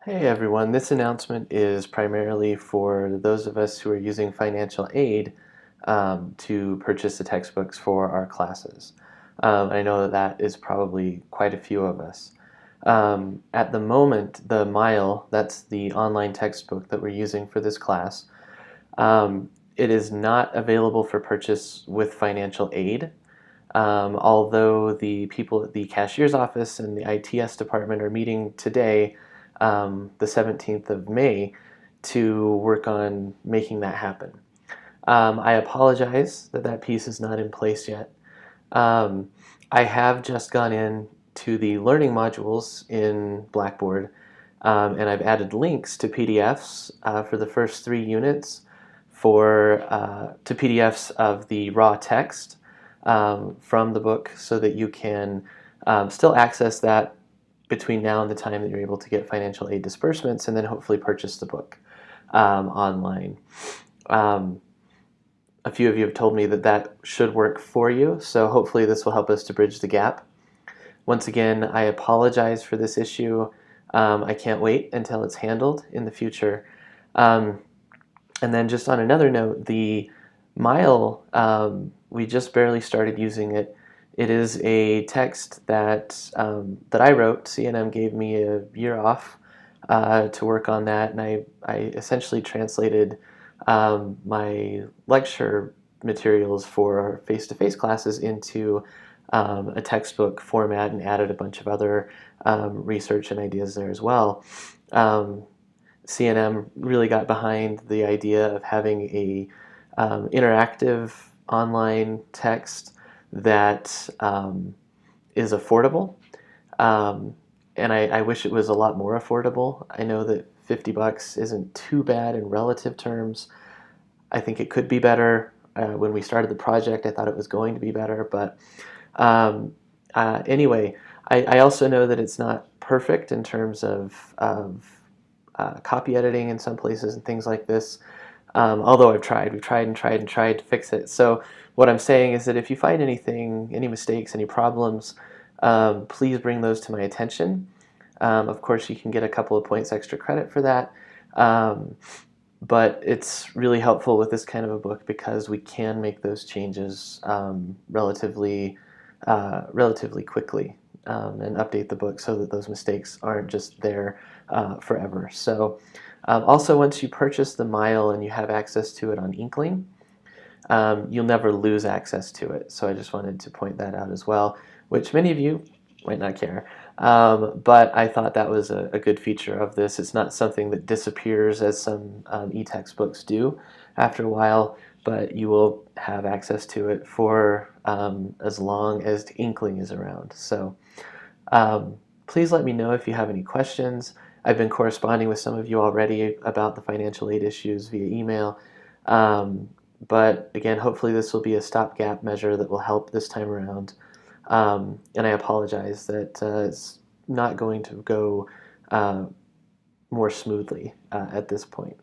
Hey everyone, this announcement is primarily for those of us who are using financial aid to purchase the textbooks for our classes. I know that that is probably quite a few of us. At the moment, the Mile, that's the online textbook that we're using for this class, it is not available for purchase with financial aid. Although the people at the cashier's office and the ITS department are meeting today, the 17th of May, to work on making that happen. I apologize that that piece is not in place yet. I have just gone in to the learning modules in Blackboard, and I've added links to PDFs for the first 3 units to PDFs of the raw text from the book so that you can still access that between now and the time that you're able to get financial aid disbursements, and then hopefully purchase the book online. A few of you have told me that that should work for you, so hopefully this will help us to bridge the gap. Once again, I apologize for this issue. I can't wait until it's handled in the future. And then just on another note, the Mile, we just barely started using it. It is a text that I wrote. CNM gave me a year off to work on that, and I essentially translated my lecture materials for face-to-face classes into a textbook format and added a bunch of other research and ideas there as well. CNM really got behind the idea of having a interactive online text that is affordable, and I wish it was a lot more affordable. I know that $50 isn't too bad in relative terms. I think it could be better. When we started the project, I thought it was going to be better, but anyway, I also know that it's not perfect in terms of copy editing in some places and things like this. Although we've tried to fix it. So what I'm saying is that if you find anything, any mistakes, any problems, please bring those to my attention. Of course, you can get a couple of points extra credit for that. But it's really helpful with this kind of a book because we can make those changes relatively quickly and update the book so that those mistakes aren't just there forever. So also, once you purchase the Mile and you have access to it on Inkling, you'll never lose access to it. So I just wanted to point that out as well, which many of you might not care. But I thought that was a good feature of this. It's not something that disappears as some e-textbooks do after a while, but you will have access to it for as long as Inkling is around. So please let me know if you have any questions. I've been corresponding with some of you already about the financial aid issues via email. But again, hopefully this will be a stopgap measure that will help this time around. And I apologize that it's not going to go more smoothly at this point.